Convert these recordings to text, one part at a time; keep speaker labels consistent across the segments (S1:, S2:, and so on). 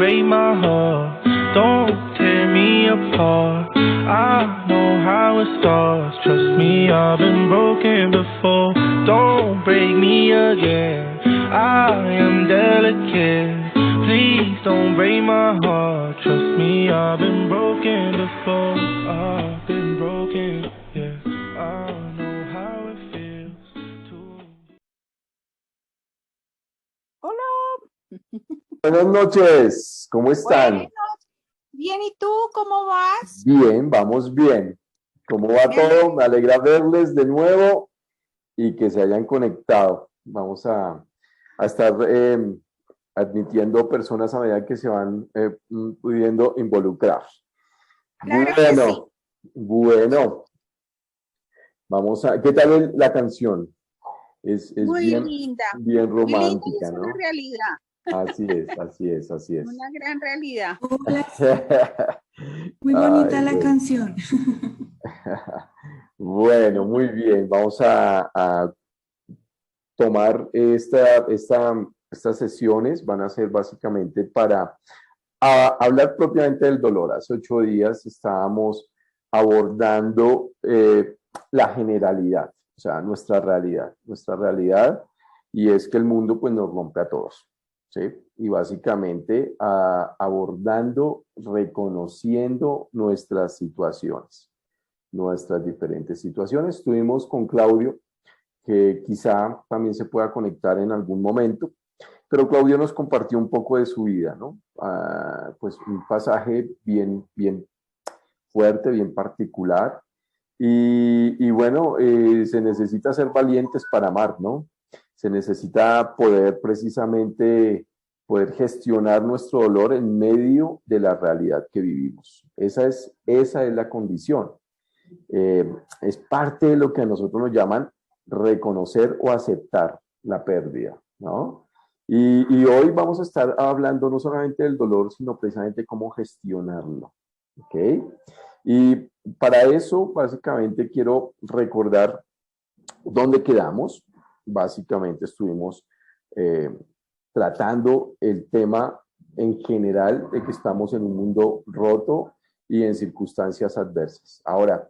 S1: break my heart, don't tear me apart. I know how it starts, trust me, I've been broken before. Don't break me again, I am delicate. Please don't break my heart, trust me, I've been broken before. I've been broken, yeah, I know how it feels to...
S2: Hola.
S3: Buenas noches, ¿cómo están?
S2: Bueno, bien, ¿y tú cómo vas?
S3: Bien, vamos bien. ¿Cómo va todo? Me alegra verles de nuevo y que se hayan conectado. Vamos a estar admitiendo personas a medida que se van pudiendo involucrar.
S2: Claro que sí.
S3: Bueno. Vamos a... ¿Qué tal la canción? Es
S2: muy
S3: bien,
S2: linda.
S3: bien
S2: Muy linda y
S3: romántica,
S2: es
S3: ¿no?
S2: una realidad.
S3: Así es.
S2: Una gran realidad.
S4: Muy bonita la canción.
S3: Bueno, muy bien. Vamos a tomar estas sesiones. Van a ser básicamente para hablar propiamente del dolor. Hace 8 días estábamos abordando la generalidad, o sea, nuestra realidad, y es que el mundo pues nos rompe a todos. ¿Sí? Y básicamente abordando, reconociendo nuestras situaciones, nuestras diferentes situaciones. Estuvimos con Claudio, que quizá también se pueda conectar en algún momento, pero Claudio nos compartió un poco de su vida, ¿no? Pues un pasaje bien fuerte, bien particular, y bueno, se necesita ser valientes para amar, ¿no? Se necesita poder precisamente poder gestionar nuestro dolor en medio de la realidad que vivimos. Esa es la condición. Es parte de lo que a nosotros nos llaman reconocer o aceptar la pérdida, ¿no? Y hoy vamos a estar hablando no solamente del dolor, sino precisamente cómo gestionarlo, ¿ok? Y para eso, básicamente, quiero recordar dónde quedamos. Básicamente estuvimos tratando el tema en general de que estamos en un mundo roto y en circunstancias adversas. Ahora,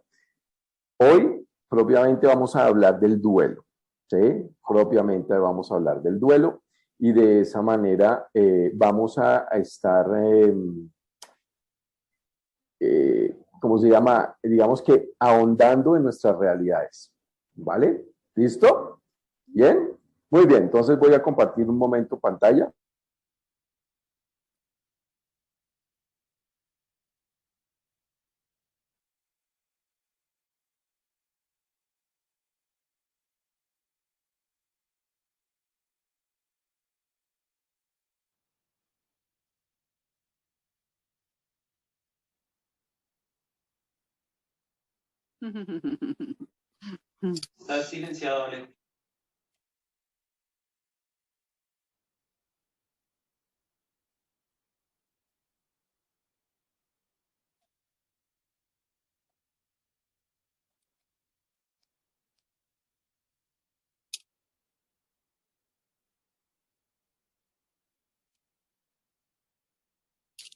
S3: hoy propiamente vamos a hablar del duelo, ¿sí? Propiamente vamos a hablar del duelo y de esa manera vamos a estar, ¿cómo se llama? Digamos que ahondando en nuestras realidades, ¿vale? ¿Listo? ¿Bien? Muy bien, entonces voy a compartir un momento pantalla.
S5: Está silenciado, Ale.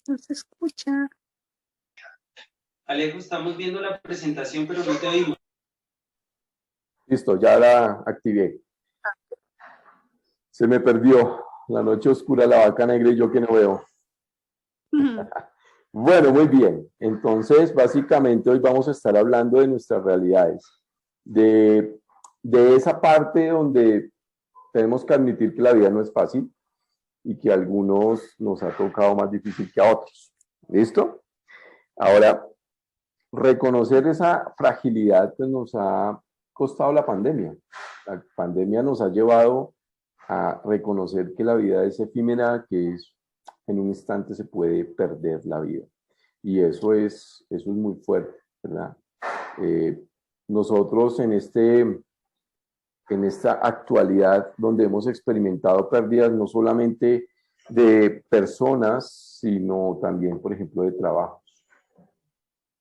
S2: No se escucha.
S5: Alejo, estamos viendo la presentación, pero no te oímos.
S3: Listo, ya la activé. Se me perdió la noche oscura, la vaca negra y yo que no veo. Bueno, muy bien. Entonces, básicamente hoy vamos a estar hablando de nuestras realidades, de esa parte donde tenemos que admitir que la vida no es fácil y que a algunos nos ha tocado más difícil que a otros. ¿Listo? Ahora, reconocer esa fragilidad pues nos ha costado la pandemia. La pandemia nos ha llevado a reconocer que la vida es efímera, que en un instante se puede perder la vida. Y eso es muy fuerte, ¿verdad? Nosotros en esta actualidad donde hemos experimentado pérdidas no solamente de personas, sino también, por ejemplo, de trabajos.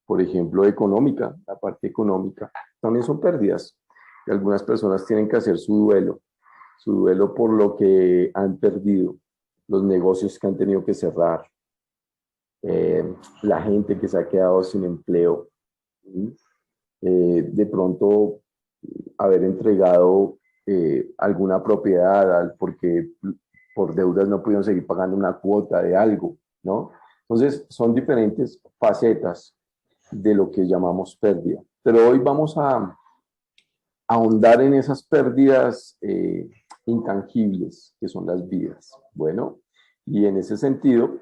S3: Por ejemplo, económica, la parte económica, también son pérdidas. Y algunas personas tienen que hacer su duelo por lo que han perdido, los negocios que han tenido que cerrar, la gente que se ha quedado sin empleo, ¿sí? De pronto haber entregado alguna propiedad porque por deudas no pudieron seguir pagando una cuota de algo, ¿no? Entonces, son diferentes facetas de lo que llamamos pérdida. Pero hoy vamos a ahondar en esas pérdidas intangibles que son las vidas. Bueno, y en ese sentido,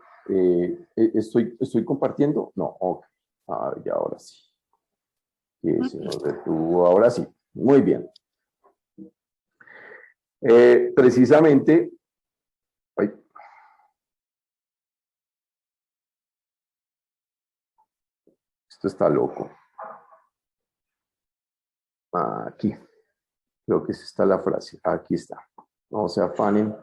S3: ¿estoy compartiendo? No, ok. Ya ahora sí. Que se nos detuvo, ahora sí. Muy bien. Precisamente, ay, esto está loco. Aquí, creo que esa está la frase. Aquí está. No se afanen.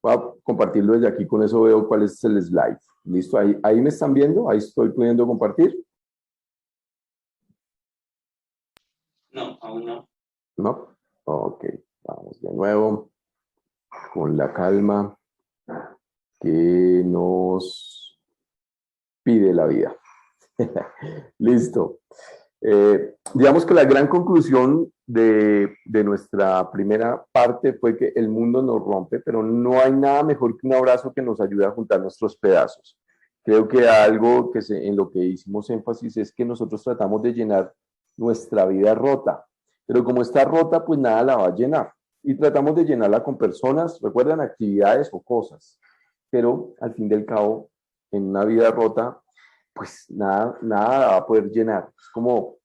S3: Voy a compartirlo desde aquí, con eso veo cuál es el slide. ¿Listo? Ahí me están viendo, ahí estoy pudiendo compartir.
S5: No, aún no.
S3: ¿No? Ok, vamos de nuevo, con la calma que nos pide la vida. Listo. Digamos que la gran conclusión de nuestra primera parte fue que el mundo nos rompe, pero no hay nada mejor que un abrazo que nos ayude a juntar nuestros pedazos. Creo que algo que en lo que hicimos énfasis es que nosotros tratamos de llenar nuestra vida rota, pero como está rota, pues nada la va a llenar. Y tratamos de llenarla con personas, recuerdan, actividades o cosas, pero al fin del cabo, en una vida rota, pues nada va a poder llenar. Es como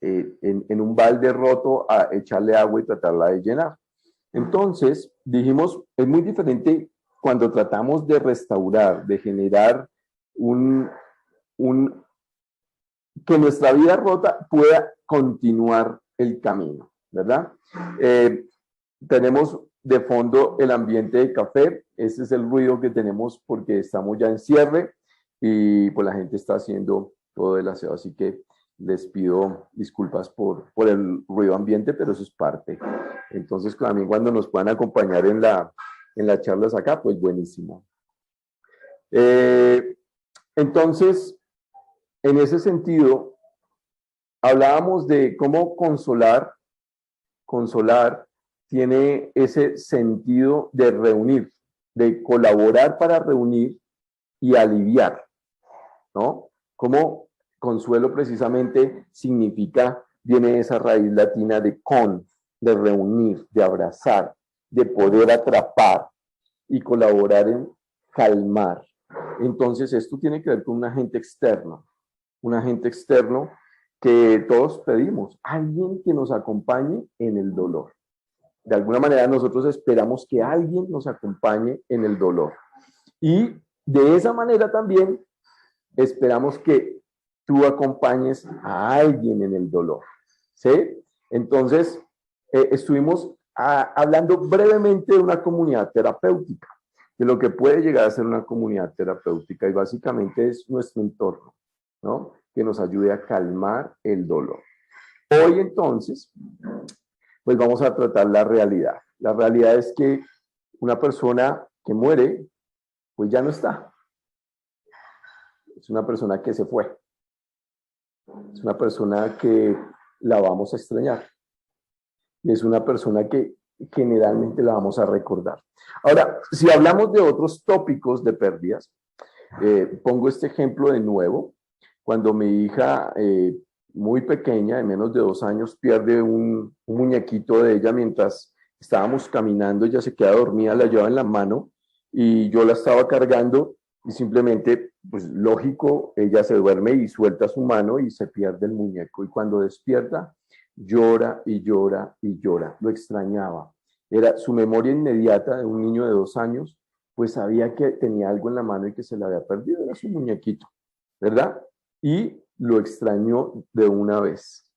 S3: en un balde roto a echarle agua y tratarla de llenar. Entonces, dijimos, es muy diferente cuando tratamos de restaurar, de generar que nuestra vida rota pueda continuar el camino, ¿verdad? Tenemos de fondo el ambiente de café, ese es el ruido que tenemos porque estamos ya en cierre y pues la gente está haciendo todo el aseo, así que les pido disculpas por el ruido ambiente, pero eso es parte. Entonces también cuando nos puedan acompañar en las charlas acá, pues buenísimo. Entonces, en ese sentido, hablábamos de cómo consolar tiene ese sentido de reunir, de colaborar para reunir y aliviar, ¿no? Como consuelo precisamente significa, viene esa raíz latina de con, de reunir, de abrazar, de poder atrapar y colaborar en calmar. Entonces esto tiene que ver con un agente externo que todos pedimos, alguien que nos acompañe en el dolor. De alguna manera nosotros esperamos que alguien nos acompañe en el dolor. Y de esa manera también esperamos que tú acompañes a alguien en el dolor. ¿Sí? Entonces, estuvimos hablando brevemente de una comunidad terapéutica, de lo que puede llegar a ser una comunidad terapéutica, y básicamente es nuestro entorno, ¿no? Que nos ayude a calmar el dolor. Hoy entonces, pues vamos a tratar la realidad. La realidad es que una persona que muere, pues ya no está. Es una persona que se fue. Es una persona que la vamos a extrañar. Y es una persona que generalmente la vamos a recordar. Ahora, si hablamos de otros tópicos de pérdidas, pongo este ejemplo de nuevo. Cuando mi hija, muy pequeña, de menos de 2 años, pierde un muñequito de ella mientras estábamos caminando, ella se queda dormida, la lleva en la mano y yo la estaba cargando y simplemente, pues lógico, ella se duerme y suelta su mano y se pierde el muñeco. Y cuando despierta, llora y llora y llora. Lo extrañaba. Era su memoria inmediata de un niño de 2 años, pues sabía que tenía algo en la mano y que se la había perdido, era su muñequito, ¿verdad? Y lo extrañó de una vez.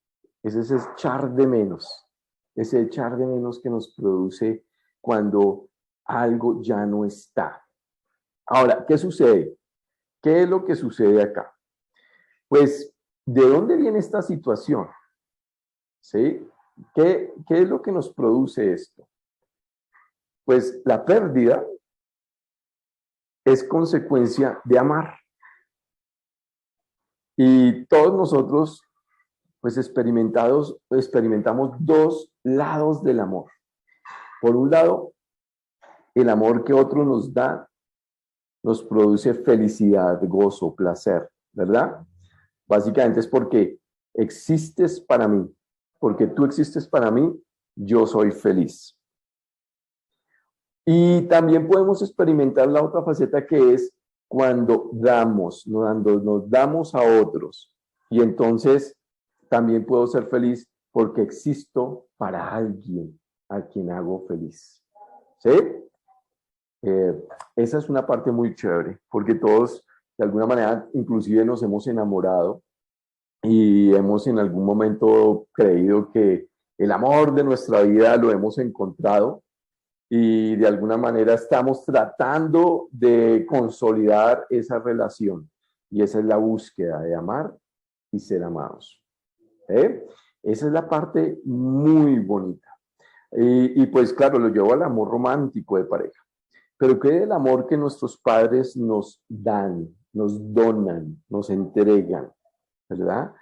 S3: Ese es echar de menos, ese echar de menos que nos produce cuando algo ya no está. Ahora, ¿qué sucede? ¿Qué es lo que sucede acá? Pues, ¿de dónde viene esta situación? ¿Sí? ¿Qué es lo que nos produce esto? Pues la pérdida es consecuencia de amar. Y todos nosotros, pues experimentamos dos lados del amor. Por un lado, el amor que otro nos da nos produce felicidad, gozo, placer, ¿verdad? Básicamente es porque existes para mí, porque tú existes para mí, yo soy feliz. Y también podemos experimentar la otra faceta que es cuando nos damos a otros. Y entonces también puedo ser feliz porque existo para alguien a quien hago feliz. ¿Sí? Esa es una parte muy chévere, porque todos de alguna manera inclusive nos hemos enamorado y hemos en algún momento creído que el amor de nuestra vida lo hemos encontrado y de alguna manera estamos tratando de consolidar esa relación. Y esa es la búsqueda de amar y ser amados. Esa es la parte muy bonita. Y pues claro, lo llevo al amor romántico de pareja. Pero ¿qué del amor que nuestros padres nos dan, nos donan, nos entregan? ¿Verdad?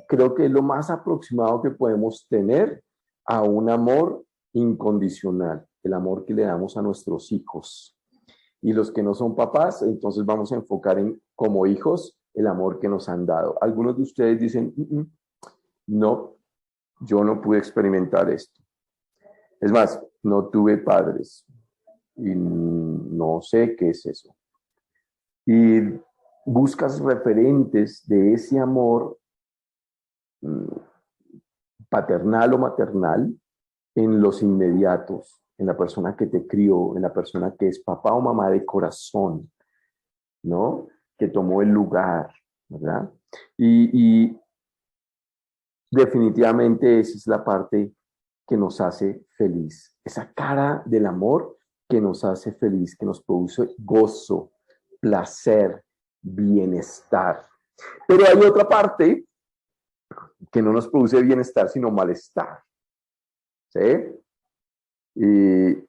S3: Creo que es lo más aproximado que podemos tener a un amor incondicional, el amor que le damos a nuestros hijos. Y los que no son papás, entonces vamos a enfocar en, como hijos, el amor que nos han dado. Algunos de ustedes dicen, no, yo no pude experimentar esto. Es más, no tuve padres y no sé qué es eso. Y buscas referentes de ese amor paternal o maternal en los inmediatos, en la persona que te crió, en la persona que es papá o mamá de corazón, ¿no? Que tomó el lugar, ¿verdad? Y definitivamente esa es la parte que nos hace feliz, esa cara del amor que nos hace feliz, que nos produce gozo, placer, bienestar. Pero hay otra parte que no nos produce bienestar, sino malestar. ¿Sí?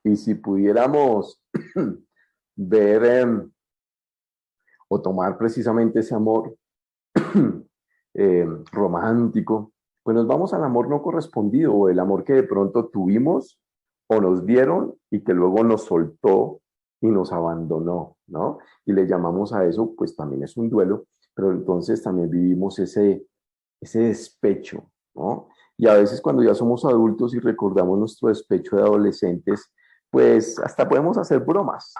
S3: Y si pudiéramos ver o tomar precisamente ese amor romántico, pues nos vamos al amor no correspondido, o el amor que de pronto tuvimos o nos dieron y que luego nos soltó y nos abandonó, ¿no? Y le llamamos a eso, pues también es un duelo, pero entonces también vivimos ese despecho, ¿no? Y a veces cuando ya somos adultos y recordamos nuestro despecho de adolescentes, pues hasta podemos hacer bromas,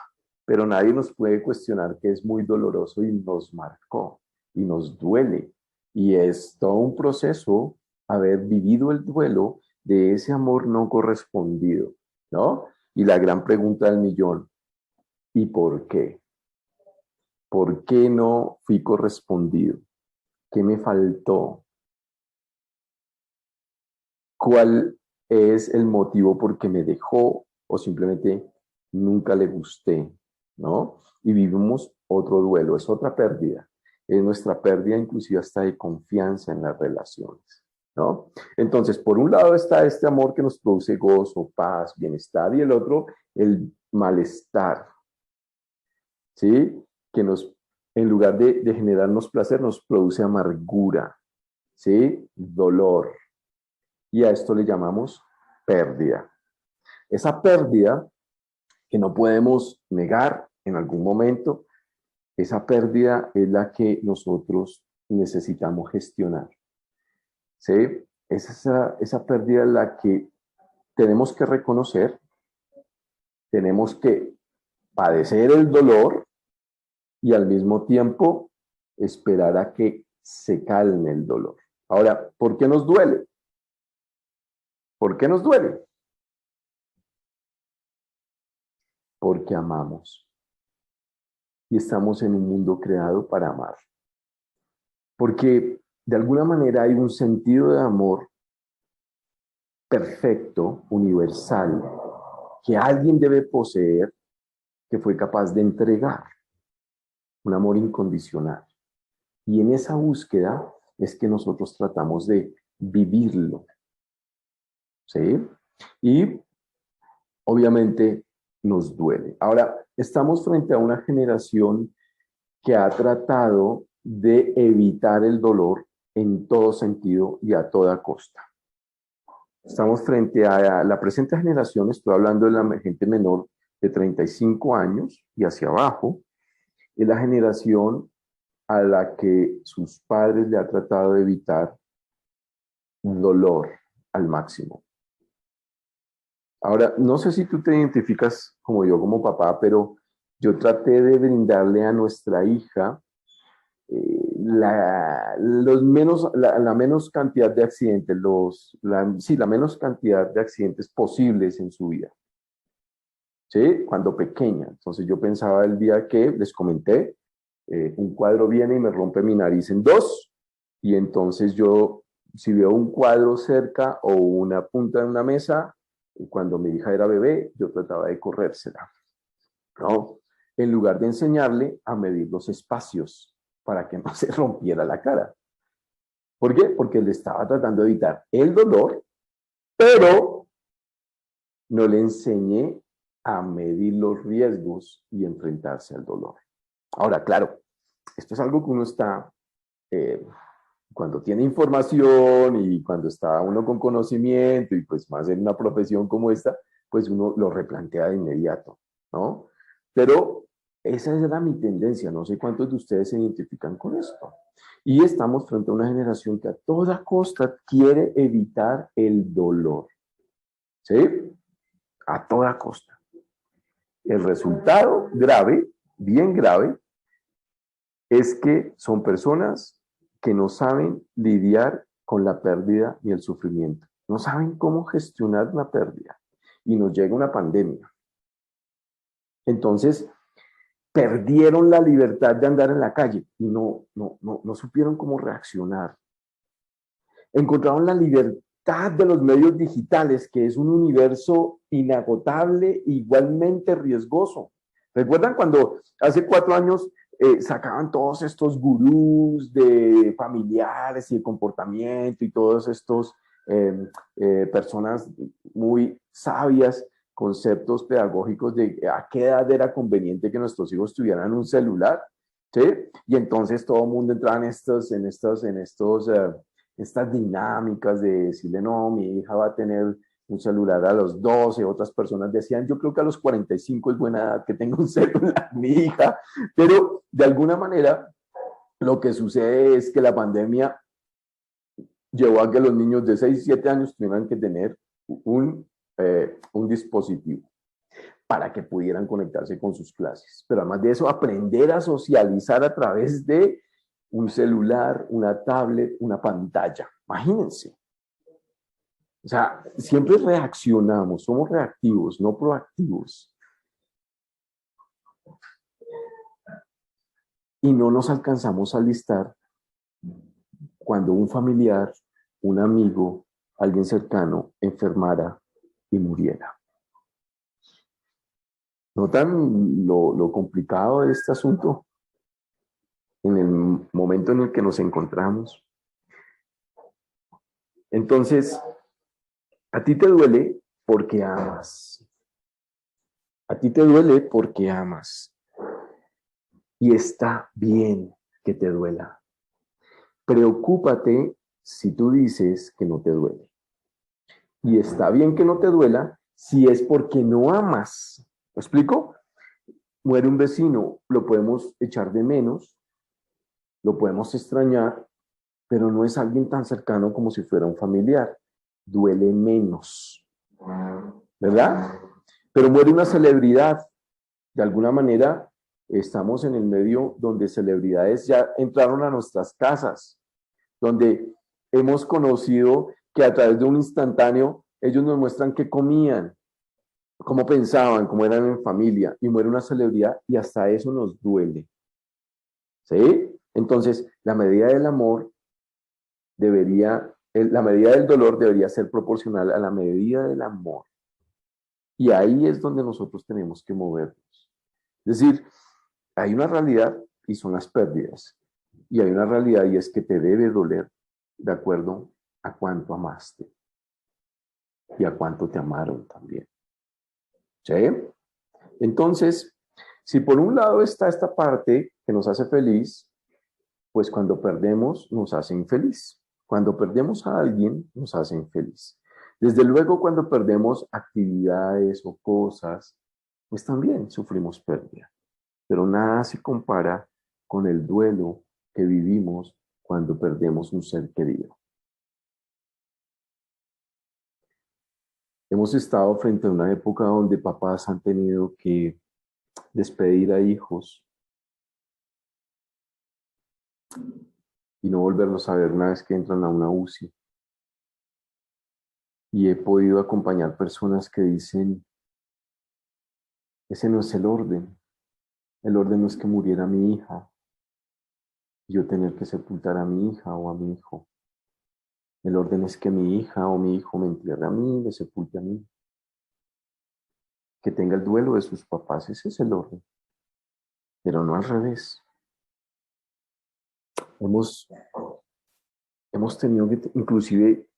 S3: pero nadie nos puede cuestionar que es muy doloroso y nos marcó y nos duele. Y es todo un proceso haber vivido el duelo de ese amor no correspondido, ¿no? Y la gran pregunta del millón, ¿y por qué? ¿Por qué no fui correspondido? ¿Qué me faltó? ¿Cuál es el motivo por qué me dejó o simplemente nunca le gusté, ¿no? Y vivimos otro duelo, es otra pérdida. Es nuestra pérdida inclusive hasta de confianza en las relaciones, ¿no? Entonces, por un lado está este amor que nos produce gozo, paz, bienestar, y el otro, el malestar, ¿sí? Que nos, en lugar de generarnos placer, nos produce amargura, ¿sí? Dolor. Y a esto le llamamos pérdida. Esa pérdida que no podemos negar en algún momento, esa pérdida es la que nosotros necesitamos gestionar. ¿Sí? Esa pérdida es la que tenemos que reconocer, tenemos que padecer el dolor y al mismo tiempo esperar a que se calme el dolor. Ahora, ¿por qué nos duele? ¿Por qué nos duele? Porque amamos. Y estamos en un mundo creado para amar. Porque de alguna manera hay un sentido de amor perfecto, universal, que alguien debe poseer, que fue capaz de entregar. Un amor incondicional. Y en esa búsqueda es que nosotros tratamos de vivirlo. ¿Sí? Y obviamente nos duele. Ahora, estamos frente a una generación que ha tratado de evitar el dolor en todo sentido y a toda costa. Estamos frente a la presente generación, estoy hablando de la gente menor de 35 años y hacia abajo, es la generación a la que sus padres le han tratado de evitar dolor al máximo. Ahora, no sé si tú te identificas como yo, como papá, pero yo traté de brindarle a nuestra hija la menos cantidad de accidentes, la menos cantidad de accidentes posibles en su vida. ¿Sí? Cuando pequeña. Entonces yo pensaba el día que les comenté, un cuadro viene y me rompe mi nariz en dos, y entonces yo, si veo un cuadro cerca o una punta de una mesa, cuando mi hija era bebé, yo trataba de corrérsela, ¿no? En lugar de enseñarle a medir los espacios para que no se rompiera la cara. ¿Por qué? Porque le estaba tratando de evitar el dolor, pero no le enseñé a medir los riesgos y enfrentarse al dolor. Ahora, claro, esto es algo que uno está, cuando tiene información y cuando está uno con conocimiento y pues más en una profesión como esta, pues uno lo replantea de inmediato, ¿no? Pero esa era mi tendencia, no sé cuántos de ustedes se identifican con esto. Y estamos frente a una generación que a toda costa quiere evitar el dolor, ¿sí? A toda costa. El resultado grave, bien grave, es que son personas que no saben lidiar con la pérdida y el sufrimiento. No saben cómo gestionar una pérdida. Y nos llega una pandemia. Entonces, perdieron la libertad de andar en la calle y no supieron cómo reaccionar. Encontraron la libertad de los medios digitales, que es un universo inagotable, igualmente riesgoso. ¿Recuerdan cuando hace 4 años sacaban todos estos gurús de familiares y de comportamiento y todos estos personas muy sabias, conceptos pedagógicos de a qué edad era conveniente que nuestros hijos tuvieran un celular? ¿Sí? Y entonces todo el mundo entraba en estas dinámicas de decirle, no, mi hija va a tener un celular a los 12, otras personas decían, yo creo que a los 45 es buena edad que tenga un celular mi hija, pero de alguna manera lo que sucede es que la pandemia llevó a que los niños de 6 y 7 años tuvieran que tener un dispositivo para que pudieran conectarse con sus clases. Pero además de eso, aprender a socializar a través de un celular, una tablet, una pantalla. Imagínense. O sea, siempre reaccionamos, somos reactivos, no proactivos. Y no nos alcanzamos a listar cuando un familiar, un amigo, alguien cercano enfermara y muriera. ¿Notan lo complicado de este asunto? En el momento en el que nos encontramos. Entonces, a ti te duele porque amas. A ti te duele porque amas. Y está bien que te duela. Preocúpate si tú dices que no te duele. Y está bien que no te duela si es porque no amas. ¿Me explico? Muere un vecino, lo podemos echar de menos, lo podemos extrañar, pero no es alguien tan cercano como si fuera un familiar. Duele menos, ¿verdad? Pero muere una celebridad. De alguna manera, estamos en el medio donde celebridades ya entraron a nuestras casas, donde hemos conocido que a través de un instantáneo ellos nos muestran qué comían, cómo pensaban, cómo eran en familia, y muere una celebridad y hasta eso nos duele. ¿Sí? Entonces, la medida del amor la medida del dolor debería ser proporcional a la medida del amor. Y ahí es donde nosotros tenemos que movernos. Es decir, hay una realidad y son las pérdidas. Y hay una realidad y es que te debe doler de acuerdo a cuánto amaste y a cuánto te amaron también. ¿Sí? Entonces, si por un lado está esta parte que nos hace feliz, Pues cuando perdemos nos hacen feliz. Cuando perdemos a alguien nos hacen feliz. Desde luego cuando perdemos actividades o cosas, pues también sufrimos pérdida. Pero nada se compara con el duelo que vivimos cuando perdemos un ser querido. Hemos estado frente a una época donde papás han tenido que despedir a hijos y no volverlos a ver una vez que entran a una UCI. Y he podido acompañar personas que dicen, ese no es el orden no es que muriera mi hija, yo tener que sepultar a mi hija o a mi hijo. El orden es que mi hija o mi hijo me entierre a mí, me sepulte a mí. Que tenga el duelo de sus papás, ese es el orden. Pero no al revés. Hemos tenido que inclusive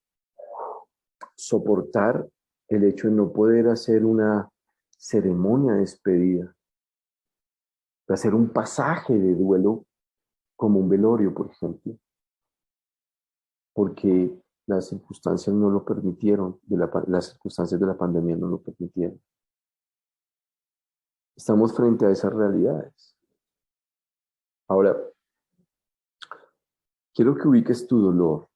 S3: soportar el hecho de no poder hacer una ceremonia de despedida, de hacer un pasaje de duelo como un velorio, por ejemplo, porque las circunstancias no lo permitieron, las circunstancias de la pandemia no lo permitieron. Estamos frente a esas realidades. Ahora, quiero que ubiques tu dolor.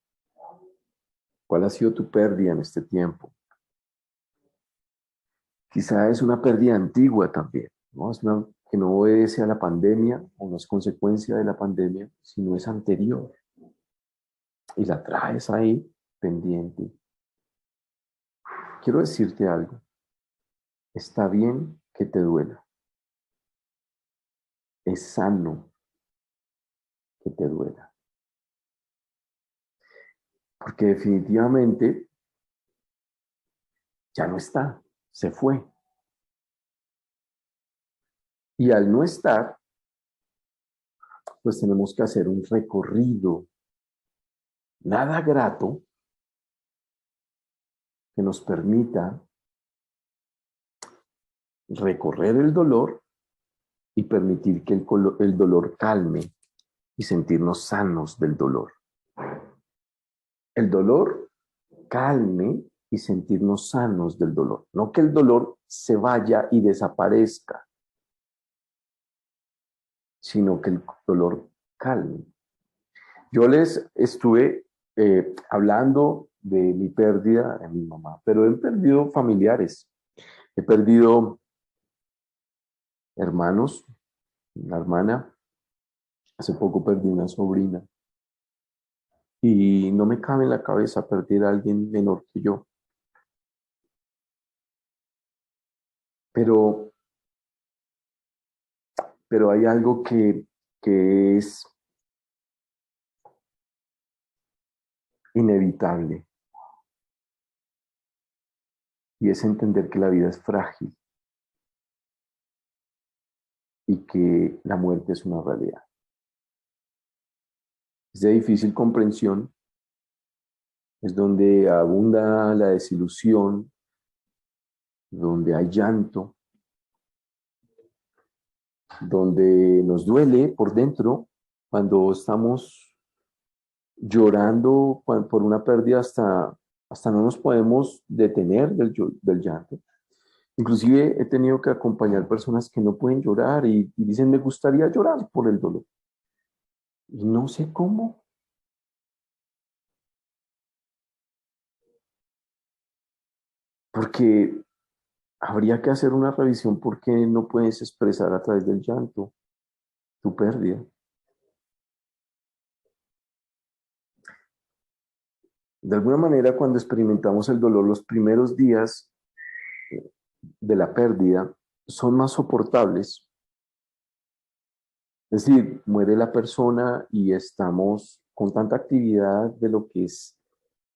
S3: ¿Cuál ha sido tu pérdida en este tiempo? Quizá es una pérdida antigua también, ¿no? Es una que no obedece a la pandemia o no es consecuencia de la pandemia, sino es anterior. Y la traes ahí pendiente. Quiero decirte algo. Está bien que te duela. Es sano que te duela. Porque definitivamente ya no está, se fue. Y al no estar, pues tenemos que hacer un recorrido nada grato que nos permita recorrer el dolor y permitir que el dolor calme y sentirnos sanos del dolor. El dolor calme y sentirnos sanos del dolor. No que el dolor se vaya y desaparezca, sino que el dolor calme. Yo les estuve hablando de mi pérdida de mi mamá, pero he perdido familiares. He perdido hermanos, una hermana. Hace poco perdí una sobrina. Y no me cabe en la cabeza perder a alguien menor que yo. Pero hay algo que es inevitable. Y es entender que la vida es frágil. Y que la muerte es una realidad. Es de difícil comprensión. Es donde abunda la desilusión, donde hay llanto, donde nos duele por dentro cuando estamos llorando por una pérdida hasta no nos podemos detener del llanto. Inclusive he tenido que acompañar personas que no pueden llorar y dicen, me gustaría llorar por el dolor. Y no sé cómo. Porque habría que hacer una revisión porque no puedes expresar a través del llanto tu pérdida. De alguna manera, cuando experimentamos el dolor, los primeros días de la pérdida son más soportables. Es decir, muere la persona y estamos con tanta actividad de lo que es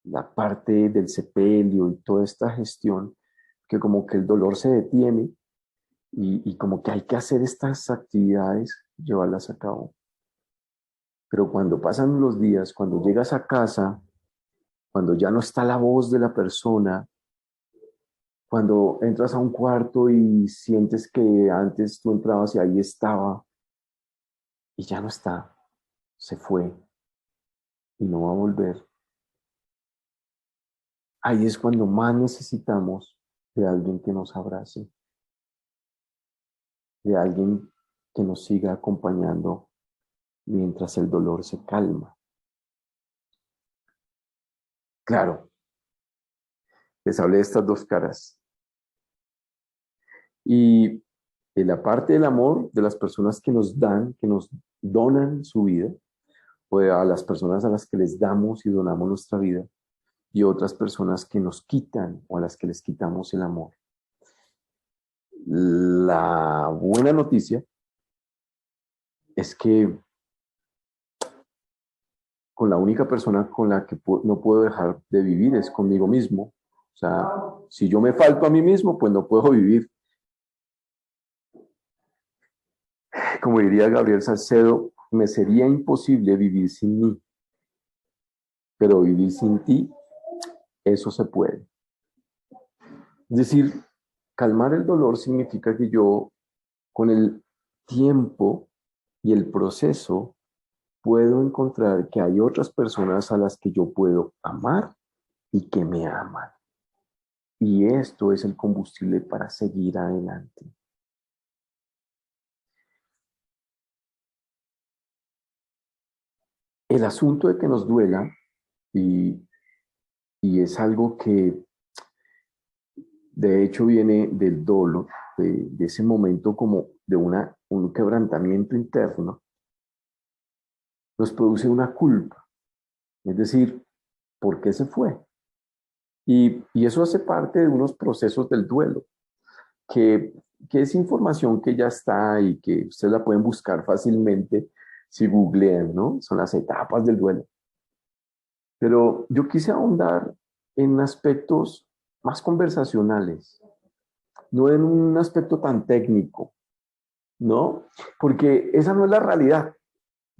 S3: la parte del sepelio y toda esta gestión, que como que el dolor se detiene y como que hay que hacer estas actividades, llevarlas a cabo. Pero cuando pasan los días, cuando llegas a casa, cuando ya no está la voz de la persona, cuando entras a un cuarto y sientes que antes tú entrabas y ahí estaba y ya no está. se fue y no va a volver, ahí es cuando más necesitamos de alguien que nos abrace, de alguien que nos siga acompañando mientras el dolor se calma. Claro, les hablé de estas dos caras. Y de la parte del amor de las personas que nos dan, que nos donan su vida, o a las personas a las que les damos y donamos nuestra vida, y otras personas que nos quitan o a las que les quitamos el amor. La buena noticia es que con la única persona con la que no puedo dejar de vivir es conmigo mismo. O sea, si yo me falto a mí mismo, pues no puedo vivir. Como diría Gabriel Salcedo, me sería imposible vivir sin mí, pero vivir sin ti, eso se puede. Es decir, calmar el dolor significa que yo, con el tiempo y el proceso, puedo encontrar que hay otras personas a las que yo puedo amar y que me aman. Y esto es el combustible para seguir adelante. El asunto de que nos duela, y es algo que de hecho viene del dolor, de ese momento como de un quebrantamiento interno, nos produce una culpa. Es decir, ¿por qué se fue? Y eso hace parte de unos procesos del duelo, que es información que ya está y que ustedes la pueden buscar fácilmente si googlean, ¿no? Son las etapas del duelo. Pero yo quise ahondar en aspectos más conversacionales, no en un aspecto tan técnico, ¿no? Porque esa no es la realidad.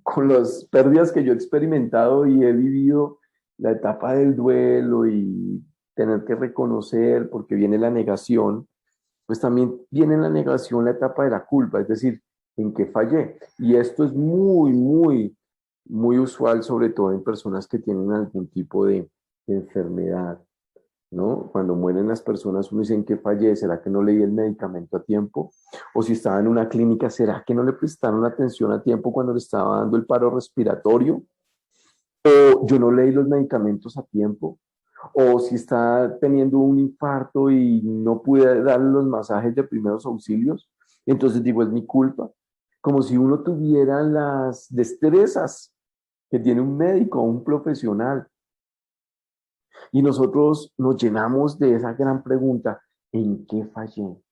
S3: Con las pérdidas que yo he experimentado y he vivido la etapa del duelo y tener que reconocer, porque viene la negación, pues también viene en la negación la etapa de la culpa, es decir, en qué fallé. Y esto es muy, muy, muy usual, sobre todo en personas que tienen algún tipo de enfermedad, ¿no? Cuando mueren las personas, uno dice en qué fallé, ¿será que no leí el medicamento a tiempo? O si estaba en una clínica, ¿será que no le prestaron atención a tiempo cuando le estaba dando el paro respiratorio? ¿O yo no leí los medicamentos a tiempo? O si está teniendo un infarto y no pude darle los masajes de primeros auxilios, entonces digo, es mi culpa. Como si uno tuviera las destrezas que tiene un médico o un profesional. Y nosotros nos llenamos de esa gran pregunta, ¿en qué fallé?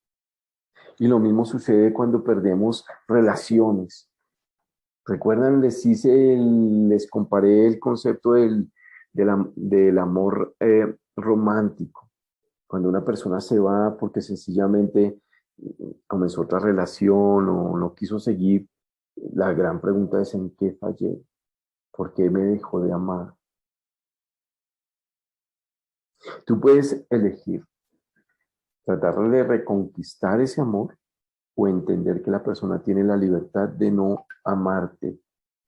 S3: Y lo mismo sucede cuando perdemos relaciones. ¿Recuerdan? Les comparé el concepto del amor romántico. Cuando una persona se va porque sencillamente comenzó otra relación o no quiso seguir, la gran pregunta es ¿en qué fallé? ¿Por qué me dejó de amar? Tú puedes elegir tratar de reconquistar ese amor o entender que la persona tiene la libertad de no amarte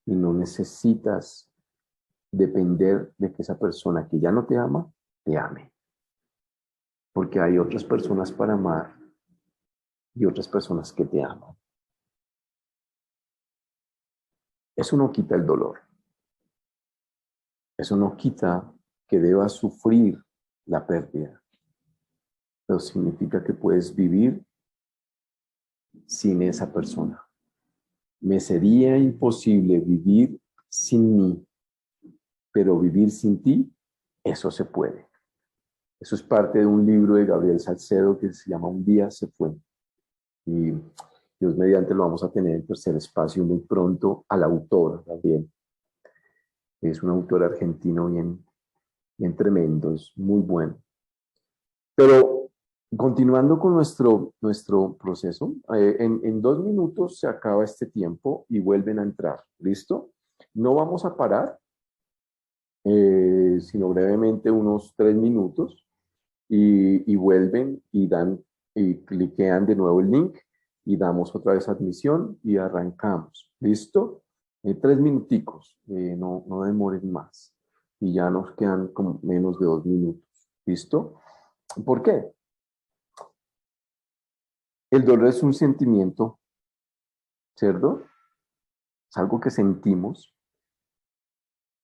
S3: y no necesitas depender de que esa persona que ya no te ama, te ame. Porque hay otras personas para amar y otras personas que te aman. Eso no quita el dolor. Eso no quita que debas sufrir la pérdida. Pero significa que puedes vivir sin esa persona. Me sería imposible vivir sin mí, pero vivir sin ti, eso se puede. Eso es parte de un libro de Gabriel Salcedo que se llama Un día se fue. Y Dios mediante lo vamos a tener en Tercer Espacio muy pronto al autor también. Es un autor argentino bien tremendo, es muy bueno. Pero continuando con nuestro proceso, en 2 minutos se acaba este tiempo y vuelven a entrar. ¿Listo? No vamos a parar, sino brevemente unos 3 minutos y vuelven y cliquean de nuevo el link y damos otra vez admisión y arrancamos. ¿Listo? 3 minuticos, no demoren más. Y ya nos quedan como menos de 2 minutos. ¿Listo? ¿Por qué? El dolor es un sentimiento, ¿cierto? Es algo que sentimos,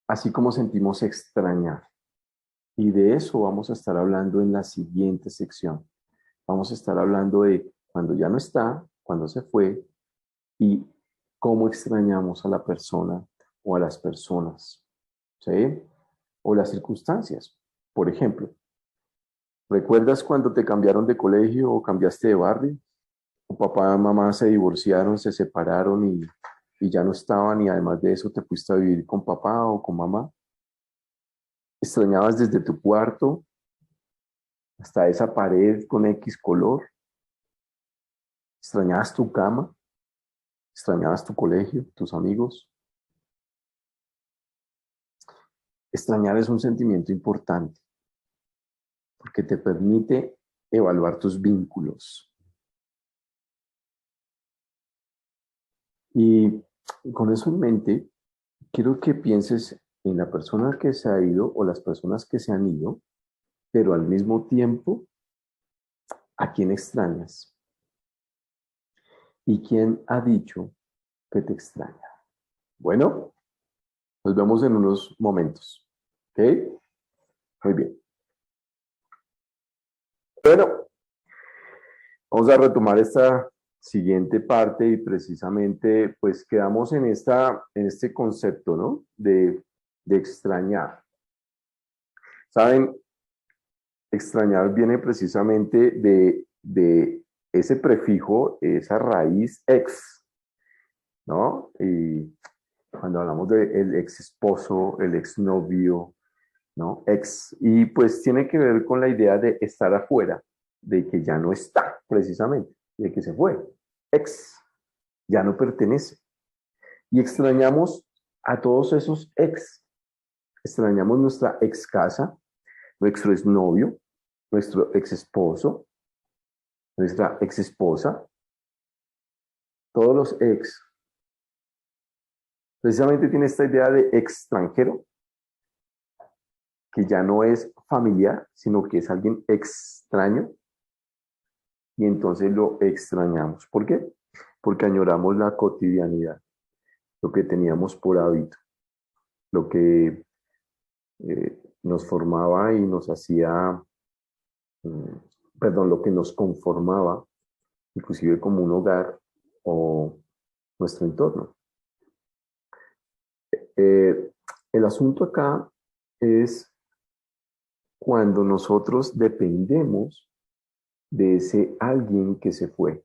S3: así como sentimos extrañar. Y de eso vamos a estar hablando en la siguiente sección. Vamos a estar hablando de cuando ya no está, cuando se fue y cómo extrañamos a la persona o a las personas, ¿sí? O las circunstancias. Por ejemplo, ¿recuerdas cuando te cambiaron de colegio o cambiaste de barrio? O papá y mamá se divorciaron, se separaron y ya no estaban y además de eso te fuiste a vivir con papá o con mamá. ¿Extrañabas desde tu cuarto hasta esa pared con X color? ¿Extrañabas tu cama? ¿Extrañabas tu colegio, tus amigos? Extrañar es un sentimiento importante porque te permite evaluar tus vínculos. Y con eso en mente, quiero que pienses en la persona que se ha ido o las personas que se han ido, pero al mismo tiempo, ¿a quién extrañas? ¿Y quién ha dicho que te extraña? Bueno, nos vemos en unos momentos. ¿Ok? Muy bien. Bueno, vamos a retomar esta siguiente parte y precisamente pues quedamos en este concepto, ¿no? De extrañar. ¿Saben? Extrañar viene precisamente de ese prefijo, esa raíz ex, ¿no? Y cuando hablamos del ex esposo, el ex novio, ¿no? Ex. Y pues tiene que ver con la idea de estar afuera, de que ya no está, precisamente, de que se fue. Ex, ya no pertenece. Y extrañamos a todos esos ex. Extrañamos nuestra ex casa, nuestro exnovio, nuestro ex esposo, nuestra ex esposa, todos los ex. Precisamente tiene esta idea de extranjero, que ya no es familiar, sino que es alguien extraño, y entonces lo extrañamos. ¿Por qué? Porque añoramos la cotidianidad, lo que teníamos por hábito, lo que nos formaba y nos hacía, perdón, lo que nos conformaba, inclusive como un hogar o nuestro entorno. El asunto acá es cuando nosotros dependemos de ese alguien que se fue.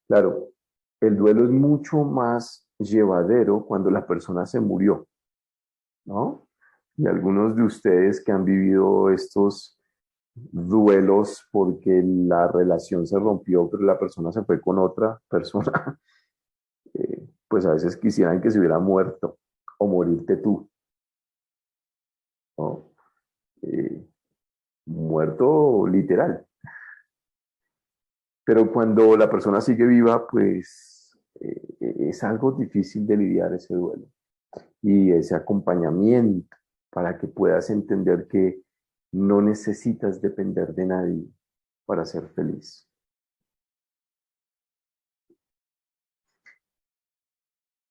S3: Claro, el duelo es mucho más llevadero cuando la persona se murió, ¿no? Y algunos de ustedes que han vivido estos duelos porque la relación se rompió, pero la persona se fue con otra persona, pues a veces quisieran que se hubiera muerto o morirte tú, ¿no? Muerto literal. Pero cuando la persona sigue viva, pues es algo difícil de lidiar ese duelo y ese acompañamiento para que puedas entender que no necesitas depender de nadie para ser feliz.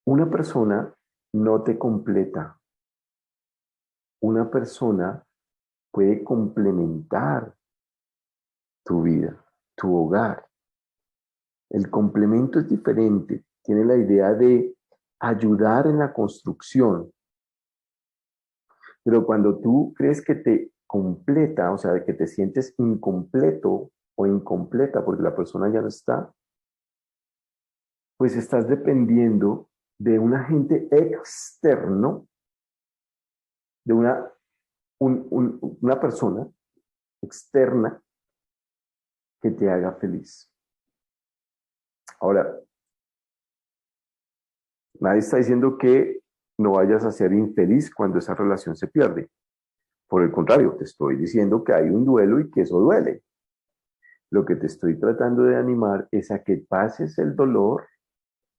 S3: Una persona no te completa. Una persona puede complementar tu vida, tu hogar. El complemento es diferente. Tiene la idea de ayudar en la construcción. Pero cuando tú crees que te completa, o sea, que te sientes incompleto o incompleta porque la persona ya no está, pues estás dependiendo de un agente externo, de una persona externa que te haga feliz. Ahora, nadie está diciendo que no vayas a ser infeliz cuando esa relación se pierde. Por el contrario, te estoy diciendo que hay un duelo y que eso duele. Lo que te estoy tratando de animar es a que pases el dolor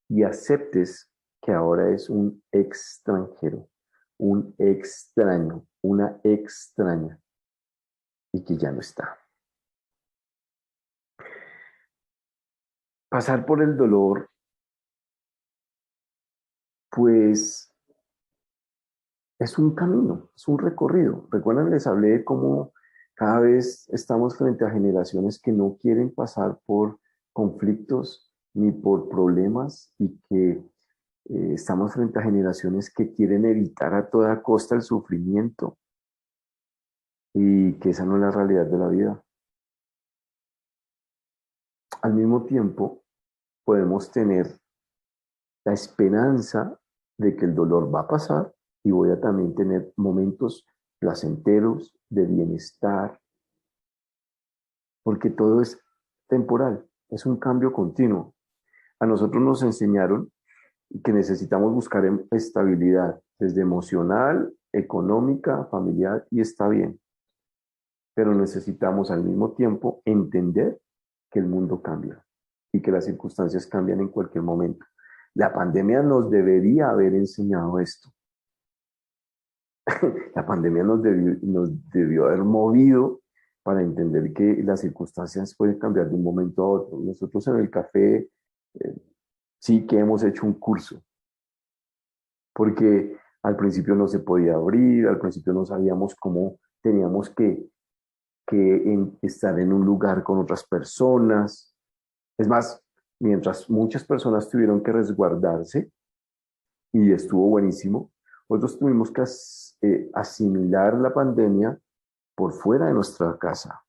S3: y aceptes que ahora es un extranjero, un extraño, una extraña, y que ya no está. Pasar por el dolor, pues, es un camino, es un recorrido. Recuerdan, les hablé de cómo cada vez estamos frente a generaciones que no quieren pasar por conflictos ni por problemas y que estamos frente a generaciones que quieren evitar a toda costa el sufrimiento y que esa no es la realidad de la vida. Al mismo tiempo, podemos tener la esperanza de que el dolor va a pasar y voy a también tener momentos placenteros de bienestar, porque todo es temporal, es un cambio continuo. A nosotros nos enseñaron que necesitamos buscar estabilidad, desde emocional, económica, familiar, y está bien. Pero necesitamos al mismo tiempo entender que el mundo cambia y que las circunstancias cambian en cualquier momento. La pandemia nos debería haber enseñado esto. La pandemia nos debió haber movido para entender que las circunstancias pueden cambiar de un momento a otro. Nosotros en el café sí que hemos hecho un curso, porque al principio no se podía abrir, al principio no sabíamos cómo teníamos que estar en un lugar con otras personas. Es más, mientras muchas personas tuvieron que resguardarse, y estuvo buenísimo, nosotros tuvimos que asimilar la pandemia por fuera de nuestra casa.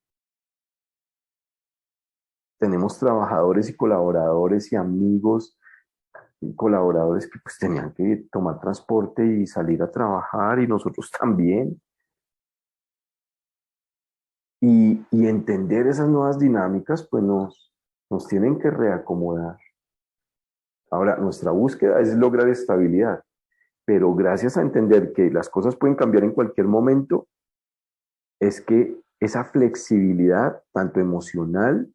S3: Tenemos trabajadores y colaboradores y amigos y colaboradores que pues tenían que tomar transporte y salir a trabajar, y nosotros también. Y entender esas nuevas dinámicas pues nos tienen que reacomodar. Ahora, nuestra búsqueda es lograr estabilidad, pero gracias a entender que las cosas pueden cambiar en cualquier momento, es que esa flexibilidad, tanto emocional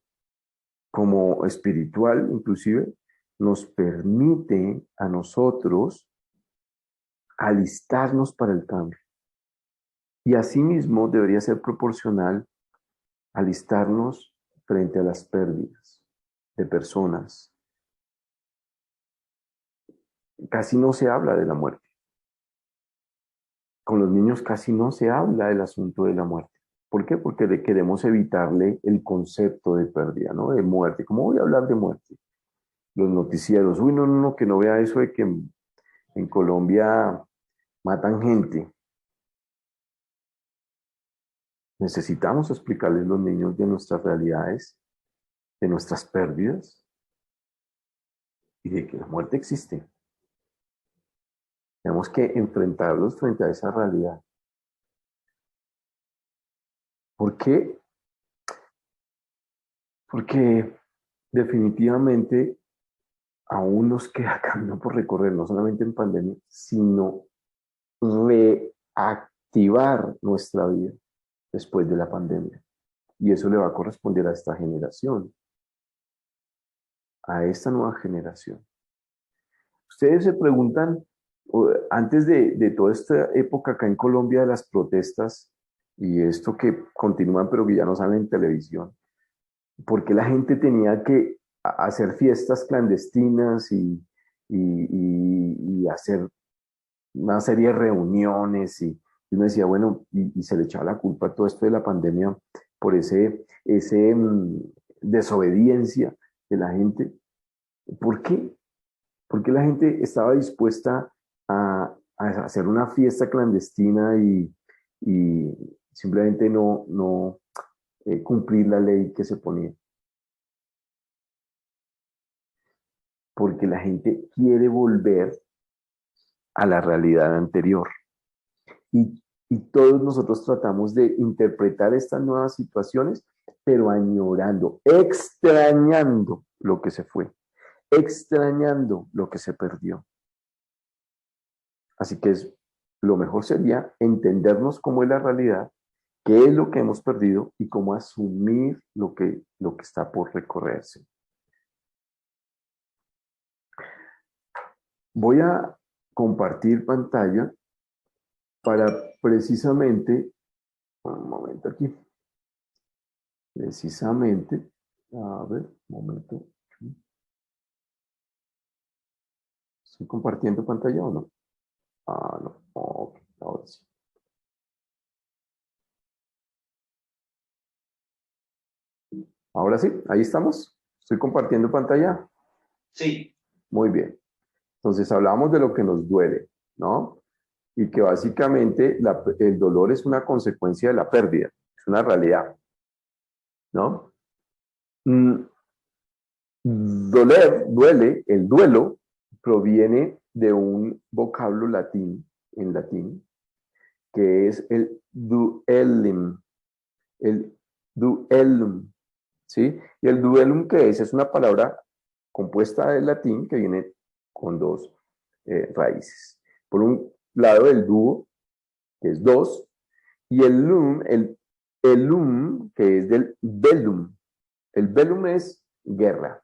S3: como espiritual inclusive, nos permite a nosotros alistarnos para el cambio. Y asimismo debería ser proporcional alistarnos frente a las pérdidas de personas. Casi no se habla de la muerte. Con los niños casi no se habla del asunto de la muerte. ¿Por qué? Porque queremos evitarle el concepto de pérdida, ¿no? De muerte. ¿Cómo voy a hablar de muerte? Los noticieros, uy, no, que no vea eso de que en Colombia matan gente. Necesitamos explicarles a los niños de nuestras realidades, de nuestras pérdidas y de que la muerte existe. Tenemos que enfrentarlos frente a esa realidad. ¿Por qué? Porque definitivamente aún nos queda camino por recorrer, no solamente en pandemia, sino reactivar nuestra vida después de la pandemia. Y eso le va a corresponder a esta generación, a esta nueva generación. Ustedes se preguntan, antes de toda esta época acá en Colombia de las protestas, y esto que continúan pero que ya no salen en televisión, ¿por qué la gente tenía que hacer fiestas clandestinas y hacer una serie de reuniones? Y uno decía, bueno, y se le echaba la culpa a todo esto de la pandemia por ese desobediencia de la gente. ¿Por qué? ¿Por qué la gente estaba dispuesta a hacer una fiesta clandestina y simplemente no cumplir la ley que se ponía? Porque la gente quiere volver a la realidad anterior. Y todos nosotros tratamos de interpretar estas nuevas situaciones, pero añorando, extrañando lo que se fue, extrañando lo que se perdió. Así que lo mejor sería entendernos cómo es la realidad, qué es lo que hemos perdido y cómo asumir lo que está por recorrerse. Voy a compartir pantalla para precisamente, un momento aquí, precisamente, a ver, un momento. ¿Estoy compartiendo pantalla o no? Ah, no, ok, ahora sí. Ahora sí, ahí estamos. ¿Estoy compartiendo pantalla?
S5: Sí.
S3: Muy bien. Entonces hablamos de lo que nos duele, ¿no? Y que básicamente el dolor es una consecuencia de la pérdida, es una realidad, ¿no? Duele, el duelo proviene de un vocablo en latín, que es el duellum, ¿sí? Y el duellum, ¿qué es? Es una palabra compuesta del latín que viene con dos raíces. Por un lado, el dúo, que es dos, y el lum, que es del bellum. El bellum es guerra.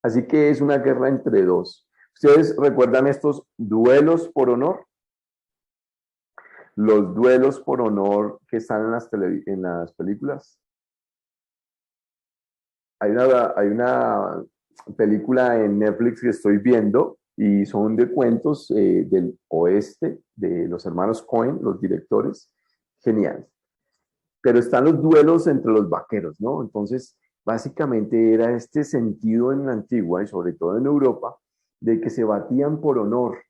S3: Así que es una guerra entre dos. ¿Ustedes recuerdan estos duelos por honor? Los duelos por honor que están en las películas. Hay una película en Netflix que estoy viendo y son de cuentos del oeste, de los hermanos Coen, los directores. Genial. Pero están los duelos entre los vaqueros, ¿no? Entonces, básicamente era este sentido en la antigua y sobre todo en Europa, de que se batían por honor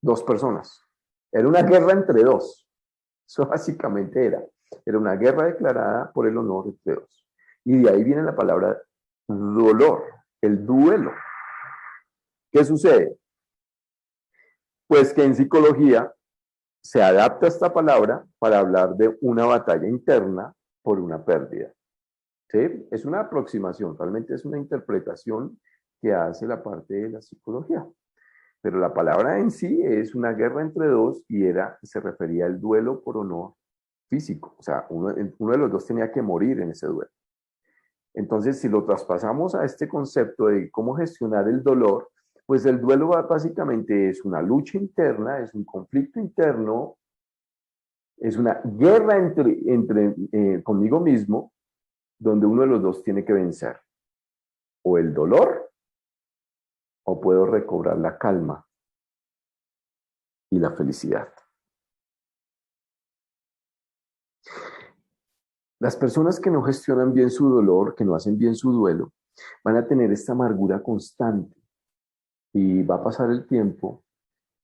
S3: dos personas. Era una guerra entre dos. Eso básicamente era una guerra declarada por el honor entre dos. Y de ahí viene la palabra dolor, el duelo. ¿Qué sucede? Pues que en psicología se adapta esta palabra para hablar de una batalla interna por una pérdida. ¿Sí? Es una aproximación, realmente es una interpretación que hace la parte de la psicología. Pero la palabra en sí es una guerra entre dos y se refería al duelo por honor físico. O sea, uno de los dos tenía que morir en ese duelo. Entonces, si lo traspasamos a este concepto de cómo gestionar el dolor, pues el duelo básicamente es una lucha interna, es un conflicto interno, es una guerra conmigo mismo, donde uno de los dos tiene que vencer o el dolor o puedo recobrar la calma y la felicidad. Las personas que no gestionan bien su dolor, que no hacen bien su duelo, van a tener esta amargura constante y va a pasar el tiempo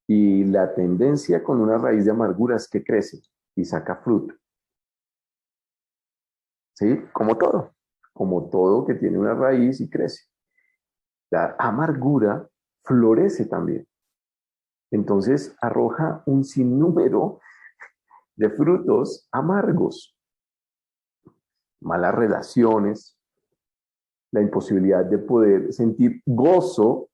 S3: y la tendencia con una raíz de amargura es que crece y saca fruto. ¿Sí? Como todo que tiene una raíz y crece. La amargura florece también. Entonces arroja un sinnúmero de frutos amargos, malas relaciones, la imposibilidad de poder sentir gozo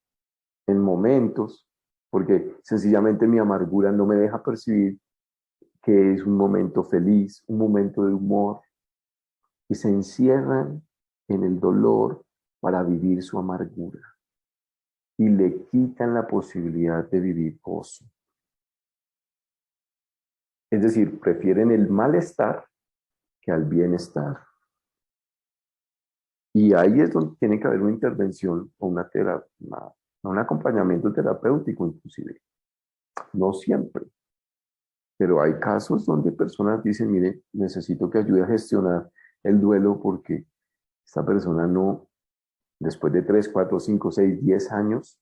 S3: en momentos, porque sencillamente mi amargura no me deja percibir que es un momento feliz, un momento de humor, y se encierran en el dolor para vivir su amargura y le quitan la posibilidad de vivir gozo. Es decir, prefieren el malestar que al bienestar. Y ahí es donde tiene que haber una intervención o un acompañamiento terapéutico inclusive. No siempre. Pero hay casos donde personas dicen, mire, necesito que ayude a gestionar el duelo porque esta persona no, después de 3, 4, 5, 6, 10 años,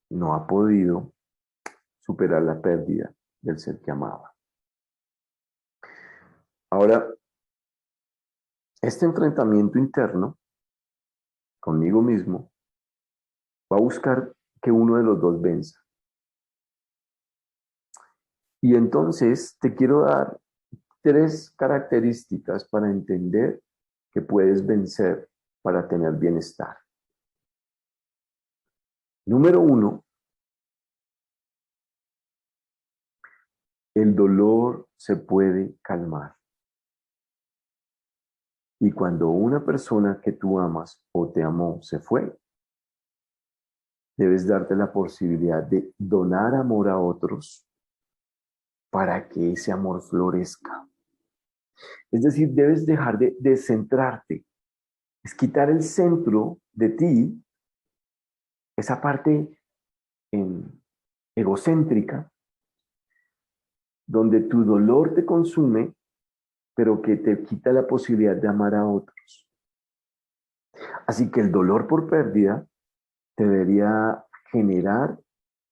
S3: no ha podido superar la pérdida del ser que amaba. Ahora, este enfrentamiento interno conmigo mismo va a buscar que uno de los dos venza. Y entonces te quiero dar 3 características para entender que puedes vencer para tener bienestar. Número 1, el dolor se puede calmar. Y cuando una persona que tú amas o te amó se fue, debes darte la posibilidad de donar amor a otros para que ese amor florezca. Es decir, debes dejar de centrarte. Es quitar el centro de ti, esa parte egocéntrica, donde tu dolor te consume, pero que te quita la posibilidad de amar a otros. Así que el dolor por pérdida debería generar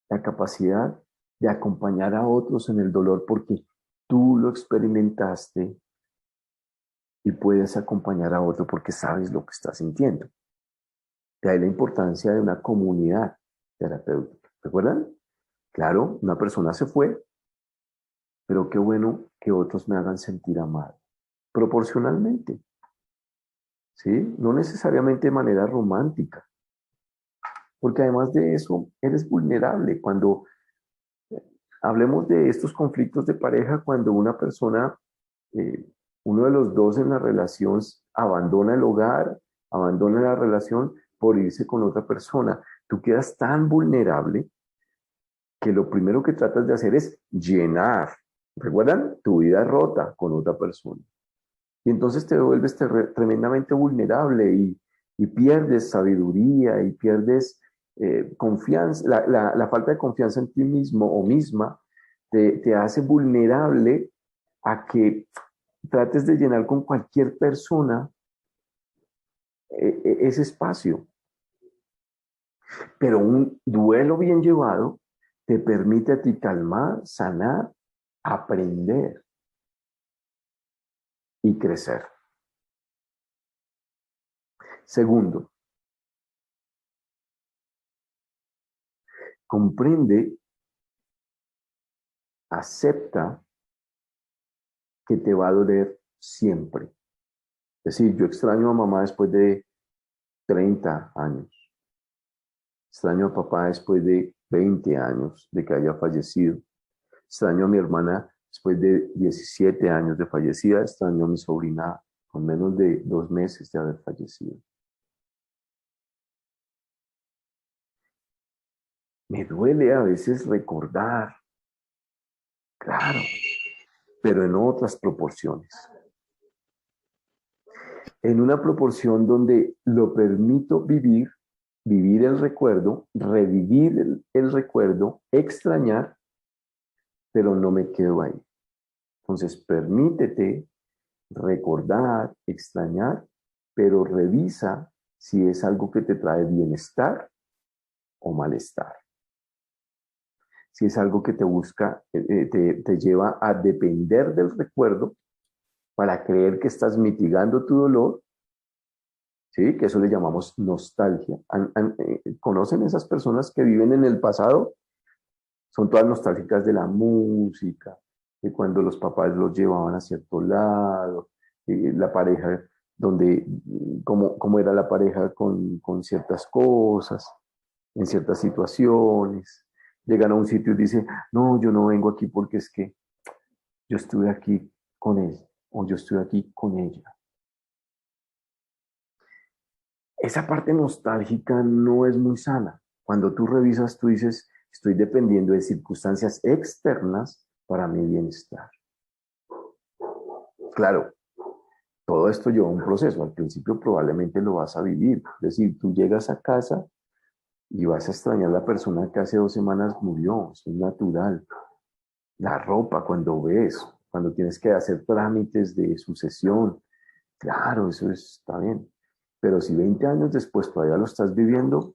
S3: la capacidad de acompañar a otros en el dolor porque tú lo experimentaste y puedes acompañar a otro porque sabes lo que está sintiendo. De ahí la importancia de una comunidad terapéutica. ¿Recuerdan? Claro, una persona se fue, pero qué bueno que otros me hagan sentir amado. Proporcionalmente. ¿Sí? No necesariamente de manera romántica. Porque además de eso, eres vulnerable. Cuando hablemos de estos conflictos de pareja, cuando una persona, uno de los dos en la relación abandona el hogar, abandona la relación por irse con otra persona, tú quedas tan vulnerable que lo primero que tratas de hacer es llenar. ¿Recuerdan? Tu vida rota con otra persona. Y entonces te vuelves tremendamente vulnerable y pierdes sabiduría y pierdes confianza. La falta de confianza en ti mismo o misma te hace vulnerable a que trates de llenar con cualquier persona ese espacio. Pero un duelo bien llevado te permite a ti calmar, sanar, aprender y crecer. Segundo, comprende, acepta que te va a doler siempre. Es decir, yo extraño a mamá después de 30 años. Extraño a papá después de 20 años de que haya fallecido. Extraño a mi hermana después de 17 años de fallecida. Extraño a mi sobrina con menos de 2 meses de haber fallecido. Me duele a veces recordar, claro, pero en otras proporciones. En una proporción donde lo permito vivir el recuerdo, revivir el recuerdo, extrañar, pero no me quedo ahí. Entonces, permítete recordar, extrañar, pero revisa si es algo que te trae bienestar o malestar. Si es algo que te busca, te lleva a depender del recuerdo para creer que estás mitigando tu dolor, ¿sí? Que eso le llamamos nostalgia. ¿Conocen esas personas que viven en el pasado? Son todas nostálgicas de la música, de cuando los papás los llevaban a cierto lado, la pareja, cómo era la pareja con ciertas cosas, en ciertas situaciones. Llegan a un sitio y dicen, no, yo no vengo aquí porque es que yo estuve aquí con él o yo estuve aquí con ella. Esa parte nostálgica no es muy sana. Cuando tú revisas, tú dices, estoy dependiendo de circunstancias externas para mi bienestar. Claro, todo esto lleva un proceso. Al principio probablemente lo vas a vivir. Es decir, tú llegas a casa y vas a extrañar a la persona que hace 2 semanas murió. Eso es natural. La ropa cuando ves, cuando tienes que hacer trámites de sucesión. Claro, eso está bien. Pero si 20 años después todavía lo estás viviendo,